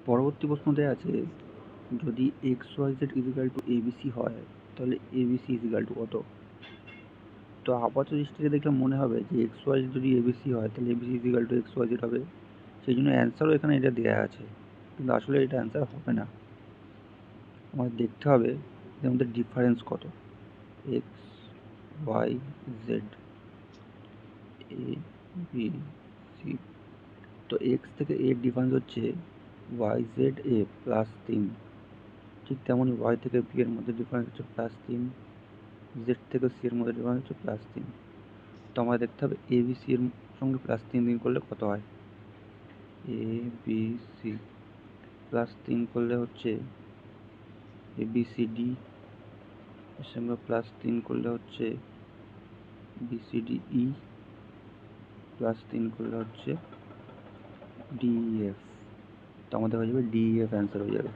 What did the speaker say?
পরবর্তী প্রশ্ন দেওয়া আছে, যদি X Y Z equal to ABC হয় তাহলে এবিসি ইজিক্যাল টু কত? তো আপাত দৃষ্টিতে দেখলে মনে হবে যে এক্স ওয়াই যদি এবিসি হয় তাহলে ABC equal to X Y Z হবে, সেই জন্য অ্যান্সারও এখানে এটা দেওয়া আছে, কিন্তু আসলে এটা অ্যান্সার হবে না। আমাদের দেখতে হবে এর মধ্যে ডিফারেন্স কত, x Y Z A B C. তো এক্স থেকে এর ডিফারেন্স হচ্ছে ওয়াই জেড এ +3, ঠিক তেমনই ওয়াই থেকে বি এর মধ্যে ডিফারেন্স হচ্ছে +3, জেড থেকে সি এর মধ্যে ডিফারেন্স হচ্ছে +3। তো আমাদের দেখতে হবে এ বি সি এর সঙ্গে +3 দিন করলে কত হয়। এ বি সি +3 করলে হচ্ছে এ বি সি ডি, এর সঙ্গে +3 করলে হচ্ছে বি সি ডি ই, +3 করলে হচ্ছে ডি এফ। তো আমাদের হয়ে যাবে ডি এফ অ্যান্সার হয়ে যাবে।